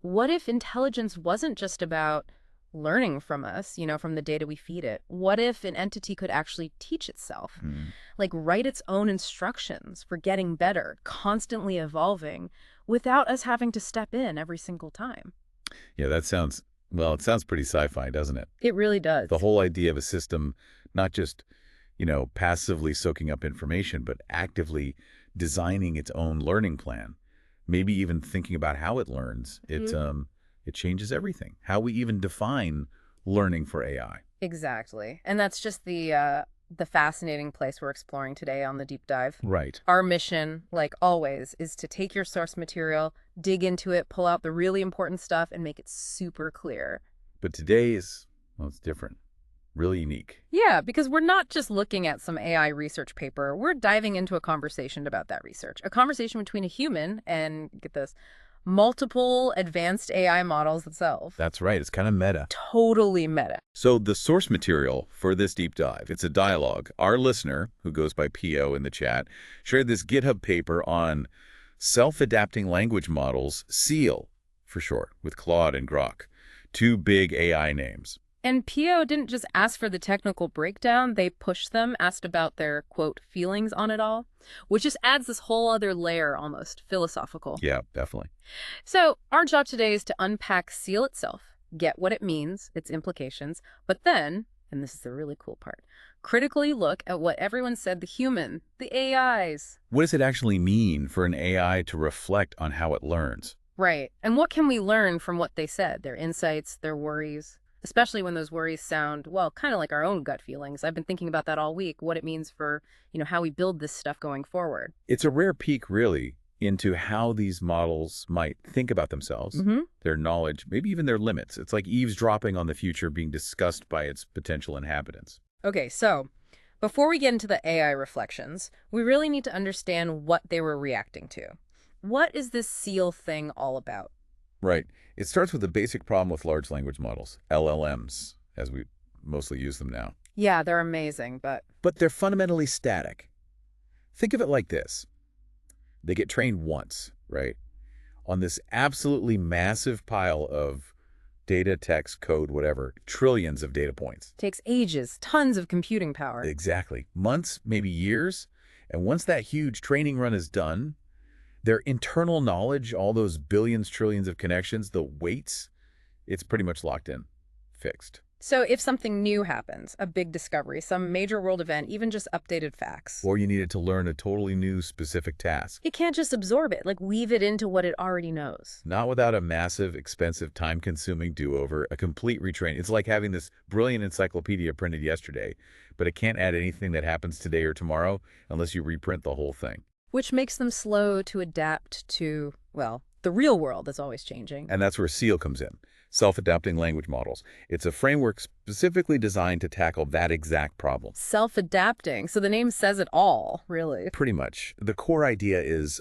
What if intelligence wasn't just about learning from us, from the data we feed it? What if an entity could actually teach itself, Hmm. like write its own instructions for getting better, constantly evolving, without us having to step in every single time? Yeah, that sounds, well, it sounds pretty sci-fi, doesn't it? It really The does. whole idea of a system not just, passively soaking up information, but actively designing its own learning plan. Maybe even thinking about how it learns. It changes everything. How we even define learning for AI. Exactly. And that's just the fascinating place we're exploring today on the deep dive. Right. Our mission, like always, is to take your source material, dig into it, pull out the really important stuff, and make it super clear. But today is, well, it's different. Really unique. Yeah, because we're not just looking at some AI research paper. We're diving into a conversation about that research. A conversation between a human and, get this, multiple advanced AI models themselves. That's right. It's kind of meta. Totally meta. So the source material for this deep dive, it's a dialogue. Our listener, who goes by PO in the chat, shared this GitHub paper on self-adapting language models, SEAL for short, with Claude and Grok, two big AI names. And PO didn't just ask for the technical breakdown, they pushed them, asked about their, quote, feelings on it all, which just adds this whole other layer almost, philosophical. Yeah, definitely. So our job today is to unpack SEAL itself, get what it means, its implications, but then, and this is the really cool part, critically look at what everyone said the human, the AIs. What does it actually mean for an AI to reflect on how it learns? Right. And what can we learn from what they said, their insights, their worries? Especially when those worries sound, well, kind of like our own gut feelings. I've been thinking about that all week, what it means for, how we build this stuff going forward. It's a rare peek, really, into how these models might think about themselves, Mm-hmm. their knowledge, maybe even their limits. It's like eavesdropping on the future being discussed by its potential inhabitants. Okay, so before we get into the AI reflections, we really need to understand what they were reacting to. What is this SEAL thing all about? Right. It starts with the basic problem with large language models, LLMs, as we mostly use them now. Yeah, they're amazing, but But they're fundamentally static. Think of it like this. They get trained once, right, on this absolutely massive pile of data, text, code, whatever, trillions of data points. takes ages, tons of computing power. Exactly. Months, maybe years. And once that huge training run is done, their internal knowledge, all those billions, trillions of connections, the weights, it's pretty much locked in, fixed. So if something new happens, a big discovery, some major world event, even just updated facts, Or you needed to learn a totally new specific task. it can't just absorb it, like weave it into what it already knows. Not without a massive, expensive, time-consuming do-over, a complete retraining. It's like having this brilliant encyclopedia printed yesterday, but it can't add anything that happens today or tomorrow unless you reprint the whole thing. Which makes them slow to adapt to, well, the real world is always changing. And that's where SEAL comes in, self-adapting language models. It's a framework specifically designed to tackle that exact problem. Self-adapting, so the name says it all, really. Pretty much. The core idea is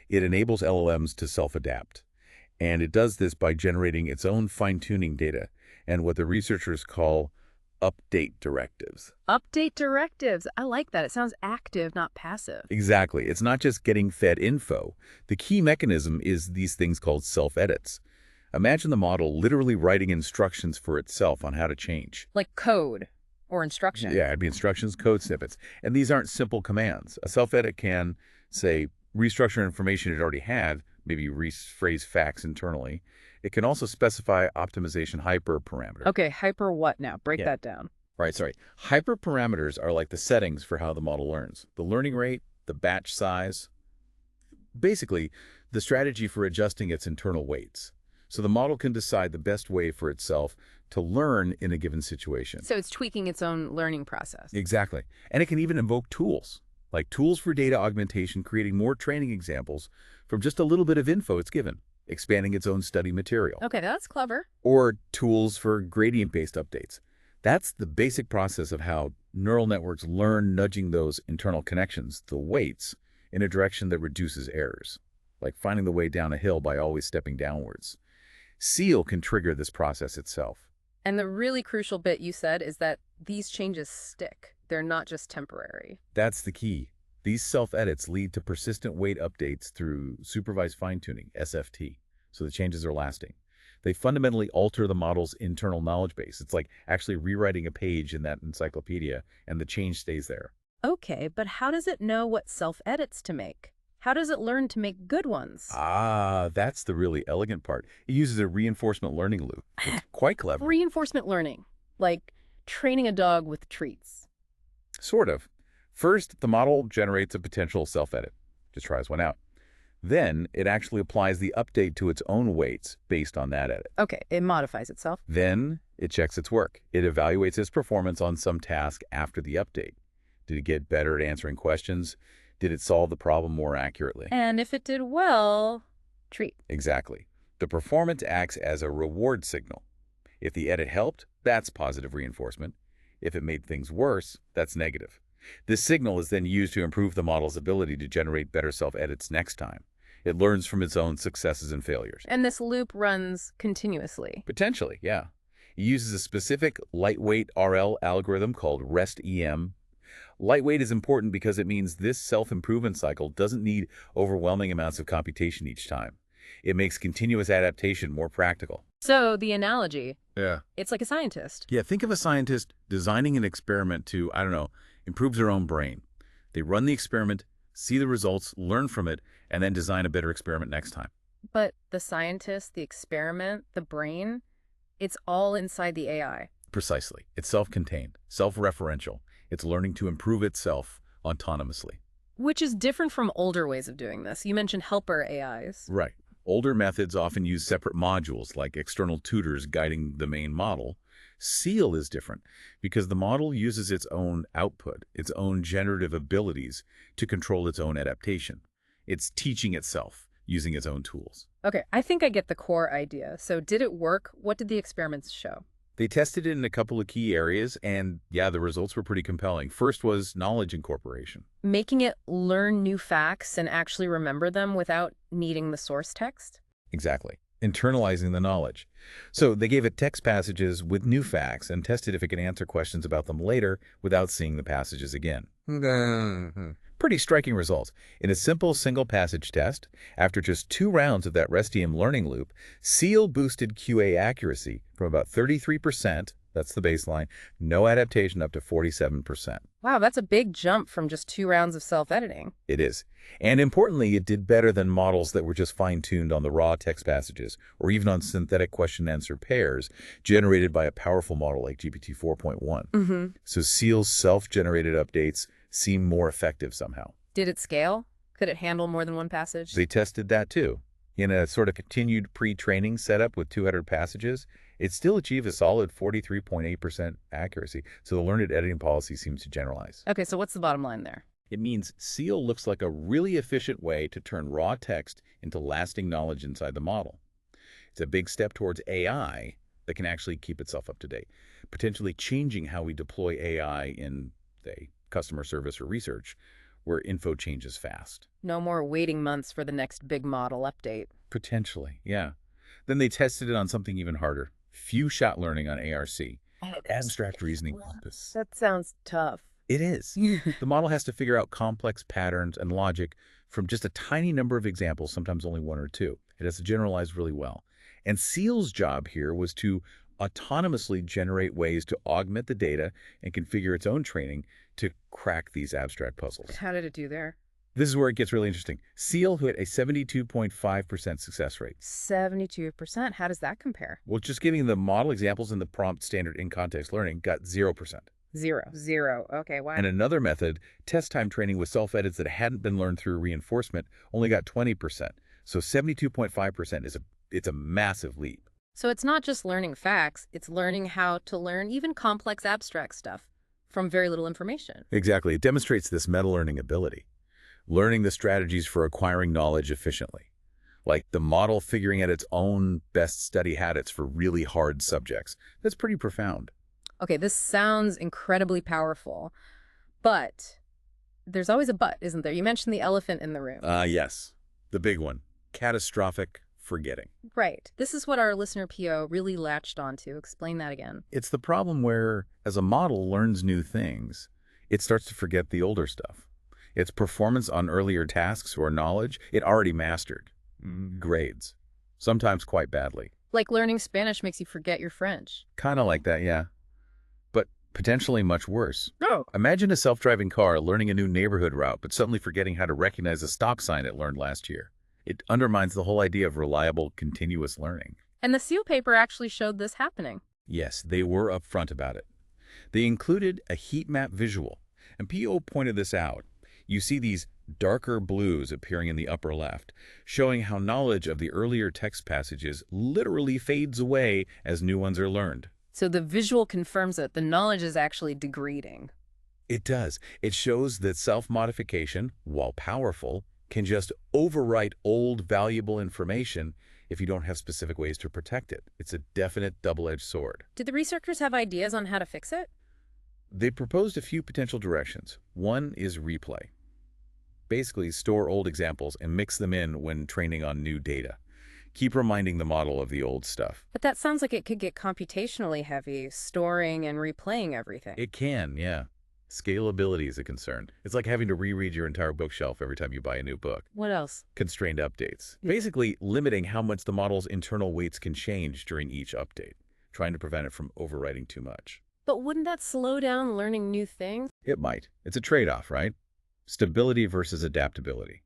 it enables LLMs to self-adapt. And it does this by generating its own fine-tuning data and what the researchers call update directives. Update directives. I like that. It sounds active, not passive. Exactly. It's not just getting fed info. The key mechanism is these things called self-edits. Imagine the model literally writing instructions for itself on how to change. Like code or instruction. Yeah, it'd be instructions, code snippets. And these aren't simple commands. A self-edit can, say, restructure information it already had, maybe rephrase facts internally. It can also specify optimization hyperparameter. Okay, hyper what now? Break Yeah. that down. Right, sorry. Hyperparameters are like the settings for how the model learns. The learning rate, the batch size, basically the strategy for adjusting its internal weights. So the model can decide the best way for itself to learn in a given situation. So it's tweaking its own learning process. Exactly. And it can even invoke tools, like tools for data augmentation, creating more training examples from just a little bit of info it's given, expanding its own study material. Okay, that's clever. Or tools for gradient-based updates. That's the basic process of how neural networks learn, nudging those internal connections, the weights, in a direction that reduces errors, like finding the way down a hill by always stepping downwards. SEAL can trigger this process itself. And the really crucial bit you said is that these changes stick. They're not just temporary. That's the key. These self-edits lead to persistent weight updates through supervised fine-tuning, SFT. so the changes are lasting. They fundamentally alter the model's internal knowledge base. It's like actually rewriting a page in that encyclopedia, and the change stays there. Okay, but how does it know what self-edits to make? How does it learn to make good ones? Ah, that's the really elegant part. It uses a reinforcement learning loop. It's quite clever. Reinforcement learning, like training a dog with treats. Sort of. First, the model generates a potential self-edit. Just tries one out. Then, it actually applies the update to its own weights based on that edit. Okay, it modifies itself. Then, it checks its work. It evaluates its performance on some task after the update. Did it get better at answering questions? Did it solve the problem more accurately? And if it did well, treat. Exactly. The performance acts as a reward signal. If the edit helped, that's positive reinforcement. If it made things worse, that's negative. This signal is then used to improve the model's ability to generate better self-edits next time. It learns from its own successes and failures. And this loop runs continuously. Potentially, yeah. It uses a specific lightweight RL algorithm called REST-EM. Lightweight is important because it means this self-improvement cycle doesn't need overwhelming amounts of computation each time. It makes continuous adaptation more practical. So the analogy, Yeah. it's like a scientist. Yeah, think of a scientist designing an experiment to, I don't know, improve their own brain. They run the experiment, see the results, learn from it, and then design a better experiment next time. But the scientist, the experiment, the brain, it's all inside the AI. Precisely. It's self-contained, self-referential. It's learning to improve itself autonomously. Which is different from older ways of doing this. You mentioned helper AIs. Right. Older methods often use separate modules, like external tutors guiding the main model. SEAL is different because the model uses its own output, its own generative abilities to control its own adaptation. It's teaching itself using its own tools. Okay, I think I get the core idea. So did it work? What did the experiments show? They tested it in a couple of key areas, and yeah, the results were pretty compelling. First was knowledge incorporation. Making it learn new facts and actually remember them without needing the source text? Exactly. Internalizing the knowledge. So they gave it text passages with new facts and tested if it could answer questions about them later without seeing the passages again. Pretty striking results. In a simple single passage test, after just 2 rounds of that REST-EM learning loop, SEAL boosted QA accuracy from about 33%, that's the baseline, no adaptation up to 47%. Wow, that's a big jump from just 2 rounds of self-editing. It is. And importantly, it did better than models that were just fine-tuned on the raw text passages or even on synthetic question-answer pairs generated by a powerful model like GPT 4.1. So SEAL's self-generated updates seem more effective somehow. Did it scale? Could it handle more than one passage? They tested that too. In a sort of continued pre-training setup with 200 passages, it still achieved a solid 43.8% accuracy, so the learned editing policy seems to generalize. Okay, so what's the bottom line there? It means SEAL looks like a really efficient way to turn raw text into lasting knowledge inside the model. It's a big step towards AI that can actually keep itself up to date, potentially changing how we deploy AI in, say, customer service or research, where info changes fast. No more waiting months for the next big model update. Potentially, yeah. Then they tested it on something even harder. Few-shot learning on ARC. Abstract reasoning compass. That sounds tough. It is. The model has to figure out complex patterns and logic from just a tiny number of examples, sometimes only 1 or 2. It has to generalize really well. And SEAL's job here was to autonomously generate ways to augment the data and configure its own training to crack these abstract puzzles. How did it do there? This is where it gets really interesting. SEAL hit a 72.5% success rate. 72%? How does that compare? Well, just giving the model examples in the prompt standard in-context learning got 0%. Zero. Okay, wow. And another method, test time training with self-edits that hadn't been learned through reinforcement, only got 20%. So 72.5% it's a massive leap. So it's not just learning facts, it's learning how to learn even complex abstract stuff from very little information. Exactly. It demonstrates this meta-learning ability, learning the strategies for acquiring knowledge efficiently, like the model figuring out its own best study habits for really hard subjects. That's pretty profound. Okay, this sounds incredibly powerful, but there's always a but, isn't there? You mentioned the elephant in the room. Yes, the big one, catastrophic forgetting. Right. This is what our listener PO really latched onto. Explain that again. It's the problem where, as a model learns new things, it starts to forget the older stuff. Its performance on earlier tasks or knowledge it already mastered, grades. sometimes quite badly. Like learning Spanish makes you forget your French. Kind of like that, yeah. But potentially much worse. Oh. Imagine a self-driving car learning a new neighborhood route, but suddenly forgetting how to recognize a stop sign it learned last year. It undermines the whole idea of reliable, continuous learning. And the seal paper actually showed this happening. Yes, they were upfront about it. They included a heat map visual, and PO pointed this out. You see these darker blues appearing in the upper left, showing how knowledge of the earlier text passages literally fades away as new ones are learned. So the visual confirms that the knowledge is actually degrading. It does. It shows that self-modification, while powerful, can just overwrite old, valuable information if you don't have specific ways to protect it. It's a definite double-edged sword. Did the researchers have ideas on how to fix it? They proposed a few potential directions. One is replay. Basically, store old examples and mix them in when training on new data. Keep reminding the model of the old stuff. But that sounds like it could get computationally heavy, storing and replaying everything. It can, yeah. Scalability is a concern. It's like having to reread your entire bookshelf every time you buy a new book. What else? Constrained updates. Basically, limiting how much the model's internal weights can change during each update, trying to prevent it from overwriting too much. But wouldn't that slow down learning new things? It might. It's a trade-off, right? Stability versus adaptability.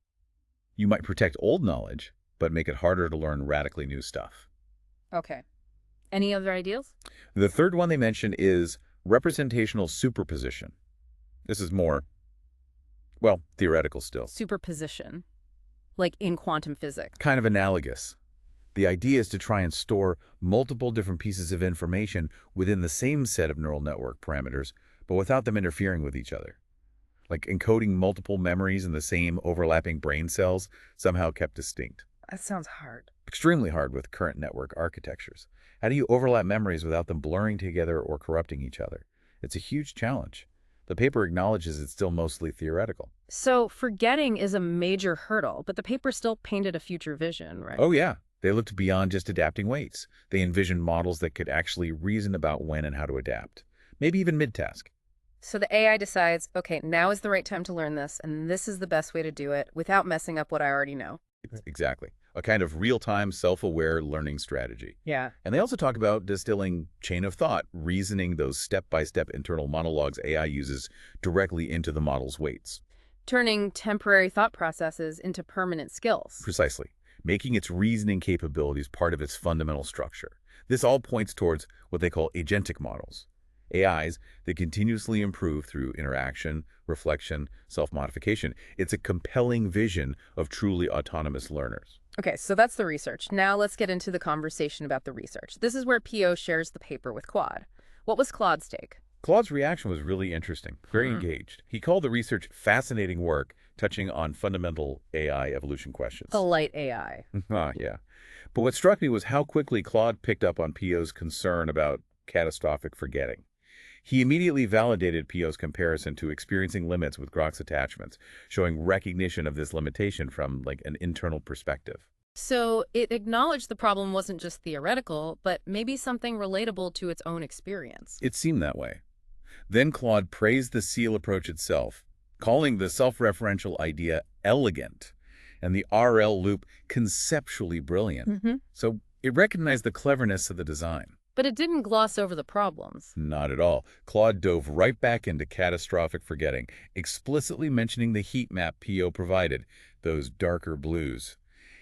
You might protect old knowledge, but make it harder to learn radically new stuff. Okay. Any other ideas? The third one they mentioned is representational superposition. This is more, well, theoretical still. Superposition. Like in quantum physics. Kind of analogous. The idea is to try and store multiple different pieces of information within the same set of neural network parameters, but without them interfering with each other. Like encoding multiple memories in the same overlapping brain cells, somehow kept distinct. That sounds hard. Extremely hard with current network architectures. How do you overlap memories without them blurring together or corrupting each other? It's a huge challenge. The paper acknowledges it's still mostly theoretical. So forgetting is a major hurdle, but the paper still painted a future vision, right? Oh yeah, they looked beyond just adapting weights. They envisioned models that could actually reason about when and how to adapt, maybe even mid-task. So the AI decides, okay, now is the right time to learn this, and this is the best way to do it without messing up what I already know. Exactly. A kind of real-time, self-aware learning strategy. Yeah. And they also talk about distilling chain of thought, reasoning those step-by-step internal monologues AI uses directly into the model's weights. Turning temporary thought processes into permanent skills. Precisely. Making its reasoning capabilities part of its fundamental structure. This all points towards what they call agentic models. AIs that continuously improve through interaction, reflection, self-modification. It's a compelling vision of truly autonomous learners. Okay, so that's the research. Now let's get into the conversation about the research. This is where PO shares the paper with Claude. What was Claude's take? Claude's reaction was really interesting, very engaged. He called the research fascinating work, touching on fundamental AI evolution questions. Polite AI. Yeah. But what struck me was how quickly Claude picked up on PO's concern about catastrophic forgetting. He immediately validated PO's comparison to experiencing limits with Grok's attachments, showing recognition of this limitation from like an internal perspective. So it acknowledged the problem wasn't just theoretical, but maybe something relatable to its own experience. It seemed that way. Then Claude praised the SEAL approach itself, calling the self-referential idea elegant and the RL loop conceptually brilliant. So it recognized the cleverness of the design. But it didn't gloss over the problems. Not at all. Claude dove right back into catastrophic forgetting, explicitly mentioning the heat map PO provided, those darker blues.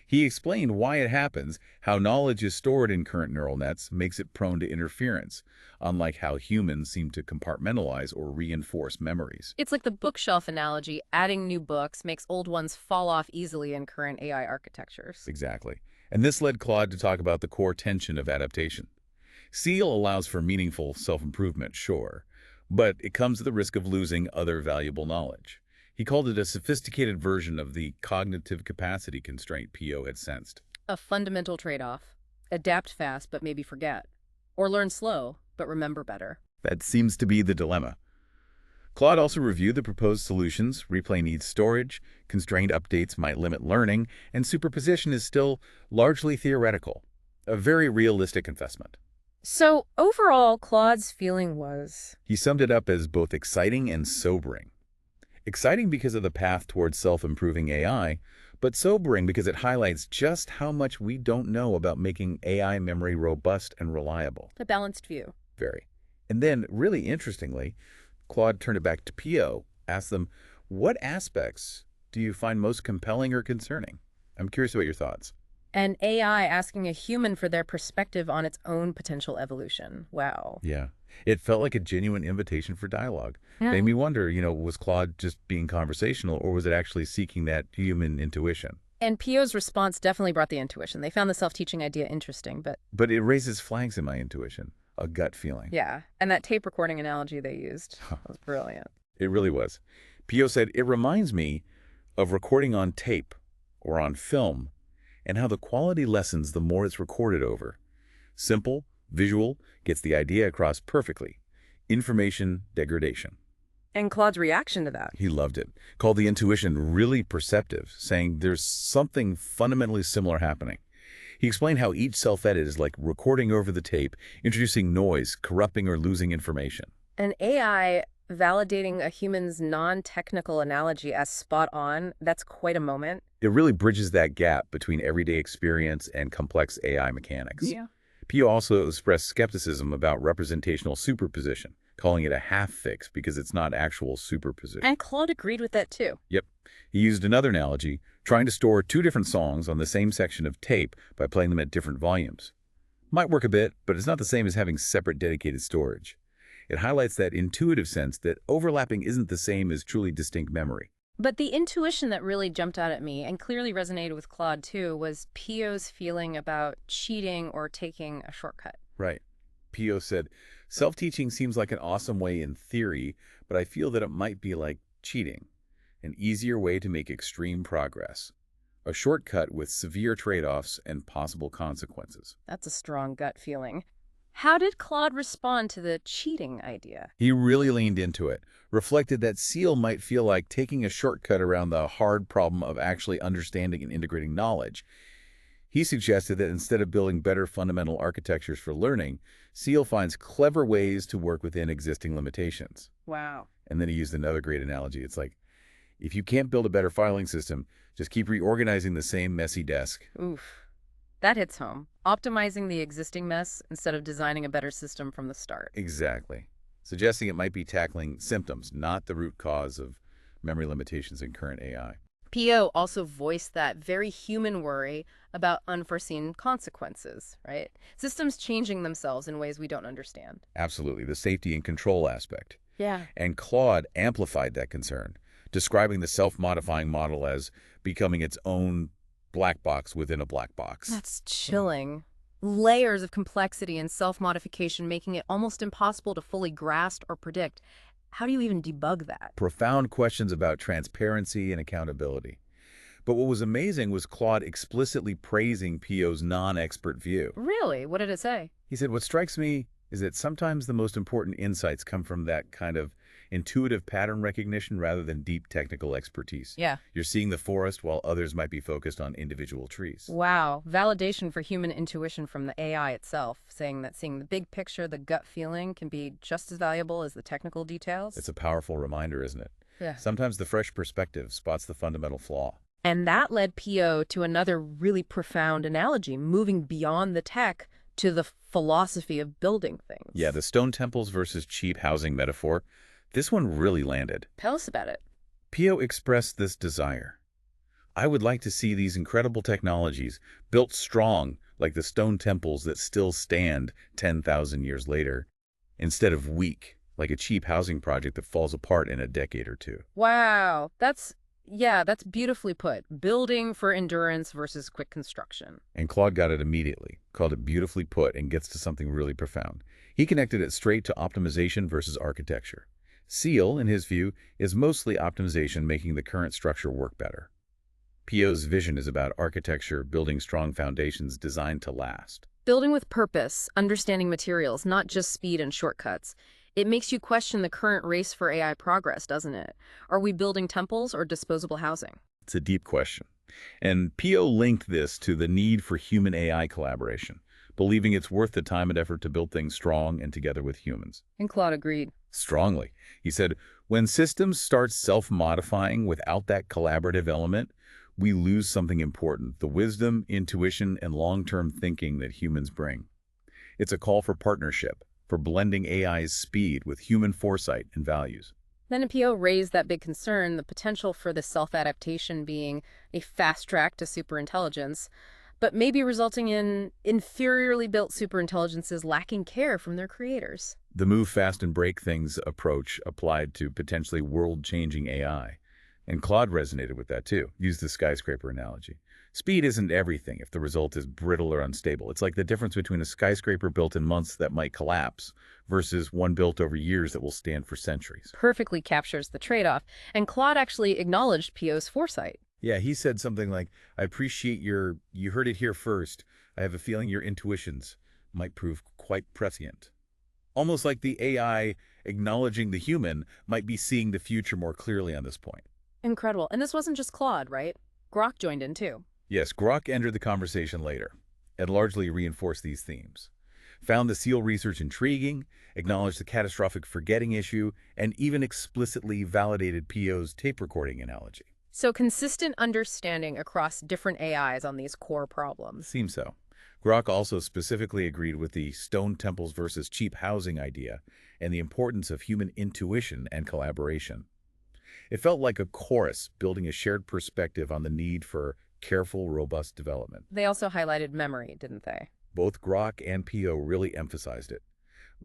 He explained why it happens, how knowledge is stored in current neural nets makes it prone to interference, unlike how humans seem to compartmentalize or reinforce memories. It's like the bookshelf analogy. Adding new books makes old ones fall off easily in current AI architectures. Exactly. And this led Claude to talk about the core tension of adaptation. SEAL allows for meaningful self-improvement, sure, but it comes at the risk of losing other valuable knowledge. He called it a sophisticated version of the cognitive capacity constraint PO had sensed. A fundamental trade-off. Adapt fast, but maybe forget. Or learn slow, but remember better. That seems to be the dilemma. Claude also reviewed the proposed solutions. Replay needs storage, constrained updates might limit learning, and superposition is still largely theoretical. A very realistic investment. So overall, Claude's feeling was... He summed it up as both exciting and sobering. Exciting because of the path towards self-improving AI, but sobering because it highlights just how much we don't know about making AI memory robust and reliable. A balanced view. Very. And then, really interestingly, Claude turned it back to Pio, asked them, what aspects do you find most compelling or concerning? I'm curious about your thoughts. And AI asking a human for their perspective on its own potential evolution. Wow. Yeah. It felt like a genuine invitation for dialogue. Yeah. Made me wonder, was Claude just being conversational or was it actually seeking that human intuition? And Pio's response definitely brought the intuition. They found the self-teaching idea interesting, but But it raises flags in my intuition, a gut feeling. yeah. And that tape recording analogy they used was brilliant. It really was. Pio said, it reminds me of recording on tape or on film and how the quality lessens the more it's recorded over. Simple, visual, gets the idea across perfectly. Information degradation. And Claude's reaction to that. He loved it. Called the intuition really perceptive, saying there's something fundamentally similar happening. He explained how each self-edit is like recording over the tape, introducing noise, corrupting or losing information. An AI validating a human's non-technical analogy as spot on, that's quite a moment. It really bridges that gap between everyday experience and complex AI mechanics. Yeah. Pio also expressed skepticism about representational superposition, calling it a half-fix because it's not actual superposition. And Claude agreed with that too. Yep. He used another analogy, trying to store two different songs on the same section of tape by playing them at different volumes. Might work a bit, but it's not the same as having separate dedicated storage. It highlights that intuitive sense that overlapping isn't the same as truly distinct memory. But the intuition that really jumped out at me and clearly resonated with Claude too was Pio's feeling about cheating or taking a shortcut. Right. Pio said, self-teaching seems like an awesome way in theory, but I feel that it might be like cheating, an easier way to make extreme progress, a shortcut with severe trade-offs and possible consequences. That's a strong gut feeling. How did Claude respond to the cheating idea? He really leaned into it, reflected that SEAL might feel like taking a shortcut around the hard problem of actually understanding and integrating knowledge. He suggested that instead of building better fundamental architectures for learning, SEAL finds clever ways to work within existing limitations. Wow. And then he used another great analogy. It's like, if you can't build a better filing system, just keep reorganizing the same messy desk. Oof. That hits home. Optimizing the existing mess instead of designing a better system from the start. Exactly. Suggesting it might be tackling symptoms, not the root cause of memory limitations in current AI. Pio also voiced that very human worry about unforeseen consequences, right? Systems changing themselves in ways we don't understand. Absolutely, the safety and control aspect. Yeah. And Claude amplified that concern, describing the self-modifying model as becoming its own black box within a black box. That's chilling. Layers of complexity and self-modification making it almost impossible to fully grasp or predict. How do you even debug that? Profound questions about transparency and accountability. But what was amazing was Claude explicitly praising Pio's non-expert view. Really? What did it say? He said, what strikes me is that sometimes the most important insights come from that kind of intuitive pattern recognition rather than deep technical expertise. Yeah. You're seeing the forest while others might be focused on individual trees. Wow. Validation for human intuition from the AI itself, saying that seeing the big picture, the gut feeling, can be just as valuable as the technical details. It's a powerful reminder, isn't it? Yeah. Sometimes the fresh perspective spots the fundamental flaw. And that led Pio to another really profound analogy, moving beyond the tech to the philosophy of building things. Yeah, the stone temples versus cheap housing metaphor. This one really landed. Tell us about it. Pio expressed this desire. I would like to see these incredible technologies built strong like the stone temples that still stand 10,000 years later, instead of weak like a cheap housing project that falls apart in a decade or two. Wow. That's beautifully put. Building for endurance versus quick construction. And Claude got it immediately, called it beautifully put, and gets to something really profound. He connected it straight to optimization versus architecture. SEAL, in his view, is mostly optimization making the current structure work better. Pio's vision is about architecture building strong foundations designed to last. Building with purpose, understanding materials, not just speed and shortcuts. It makes you question the current race for AI progress, doesn't it? Are we building temples or disposable housing? It's a deep question. And Pio linked this to the need for human-AI collaboration, believing it's worth the time and effort to build things strong and together with humans. And Claude agreed. Strongly. He said, when systems start self-modifying without that collaborative element, we lose something important, the wisdom, intuition, and long-term thinking that humans bring. It's a call for partnership, for blending AI's speed with human foresight and values. Then a PO raised that big concern, the potential for the self-adaptation being a fast track to superintelligence, but maybe resulting in inferiorly built superintelligences lacking care from their creators. The move fast and break things approach applied to potentially world-changing AI. And Claude resonated with that too, used the skyscraper analogy. Speed isn't everything if the result is brittle or unstable. It's like the difference between a skyscraper built in months that might collapse versus one built over years that will stand for centuries. Perfectly captures the trade-off, and Claude actually acknowledged PO's foresight. Yeah, he said something like, I appreciate you heard it here first. I have a feeling your intuitions might prove quite prescient. Almost like the AI acknowledging the human might be seeing the future more clearly on this point. Incredible. And this wasn't just Claude, right? Grok joined in too. Yes, Grok entered the conversation later and largely reinforced these themes. Found the SEAL research intriguing, acknowledged the catastrophic forgetting issue, and even explicitly validated PO's tape recording analogy. So consistent understanding across different AIs on these core problems. Seems so. Grok also specifically agreed with the stone temples versus cheap housing idea and the importance of human intuition and collaboration. It felt like a chorus building a shared perspective on the need for careful, robust development. They also highlighted memory, didn't they? Both Grok and PO really emphasized it.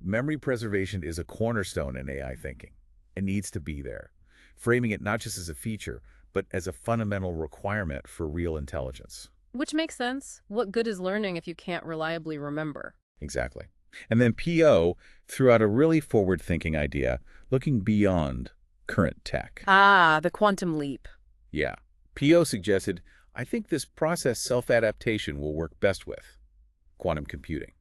Memory preservation is a cornerstone in AI thinking. It needs to be there, framing it not just as a feature, but as a fundamental requirement for real intelligence. Which makes sense. What good is learning if you can't reliably remember? Exactly. And then PO threw out a really forward-thinking idea, looking beyond current tech. Ah, the quantum leap. Yeah. PO suggested, I think this process self-adaptation will work best with quantum computing.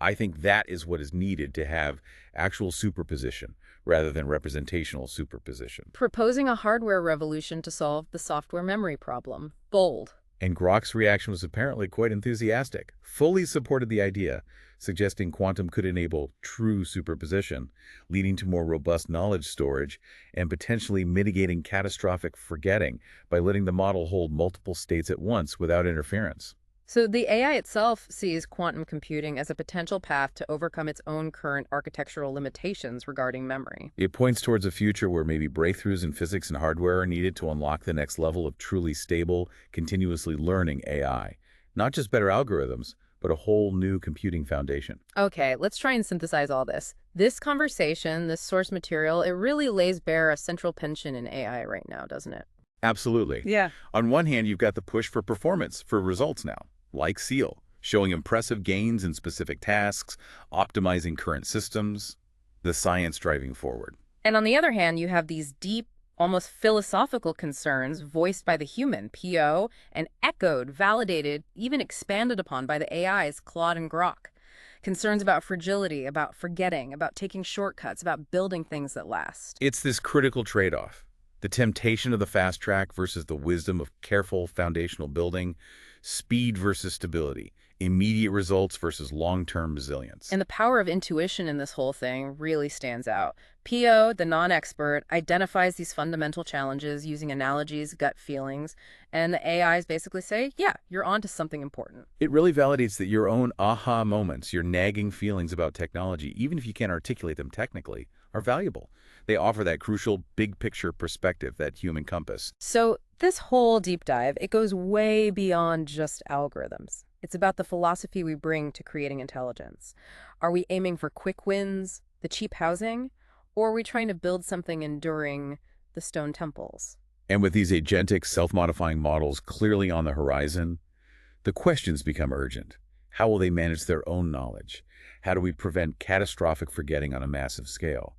I think that is what is needed to have actual superposition rather than representational superposition. Proposing a hardware revolution to solve the software memory problem. Bold. And Grok's reaction was apparently quite enthusiastic, fully supported the idea, suggesting quantum could enable true superposition, leading to more robust knowledge storage and potentially mitigating catastrophic forgetting by letting the model hold multiple states at once without interference. So the AI itself sees quantum computing as a potential path to overcome its own current architectural limitations regarding memory. It points towards a future where maybe breakthroughs in physics and hardware are needed to unlock the next level of truly stable, continuously learning AI. Not just better algorithms, but a whole new computing foundation. Okay, let's try and synthesize all this. This conversation, this source material, it really lays bare a central tension in AI right now, doesn't it? Absolutely. Yeah. On one hand, you've got the push for performance, for results now, like SEAL, showing impressive gains in specific tasks, optimizing current systems, the science driving forward. And on the other hand, you have these deep, almost philosophical concerns voiced by the human, PO, and echoed, validated, even expanded upon by the AIs, Claude and Grok. Concerns about fragility, about forgetting, about taking shortcuts, about building things that last. It's this critical trade-off. The temptation of the fast track versus the wisdom of careful foundational building, speed versus stability, immediate results versus long-term resilience. And the power of intuition in this whole thing really stands out. PO, the non-expert, identifies these fundamental challenges using analogies, gut feelings, and the AIs basically say, yeah, you're onto something important. It really validates that your own aha moments, your nagging feelings about technology, even if you can't articulate them technically, are valuable. They offer that crucial big picture perspective, that human compass. So this whole deep dive, it goes way beyond just algorithms. It's about the philosophy we bring to creating intelligence. Are we aiming for quick wins, the cheap housing, or are we trying to build something enduring, the stone temples? And with these agentic, self-modifying models clearly on the horizon, the questions become urgent. How will they manage their own knowledge? How do we prevent catastrophic forgetting on a massive scale?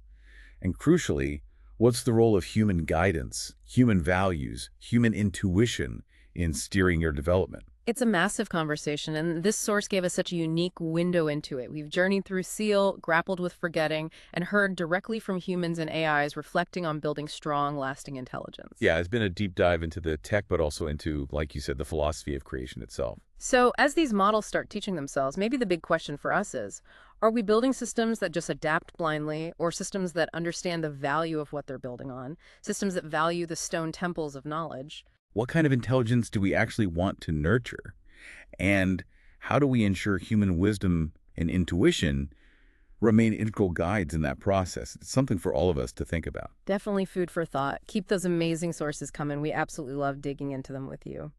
And crucially, what's the role of human guidance, human values, human intuition in steering your development? It's a massive conversation, and this source gave us such a unique window into it. We've journeyed through SEAL, grappled with forgetting, and heard directly from humans and AIs reflecting on building strong, lasting intelligence. Yeah, it's been a deep dive into the tech, but also into, like you said, the philosophy of creation itself. So as these models start teaching themselves, maybe the big question for us is, are we building systems that just adapt blindly, or systems that understand the value of what they're building on, systems that value the stone temples of knowledge? What kind of intelligence do we actually want to nurture? And how do we ensure human wisdom and intuition remain integral guides in that process? It's something for all of us to think about. Definitely food for thought. Keep those amazing sources coming. We absolutely love digging into them with you.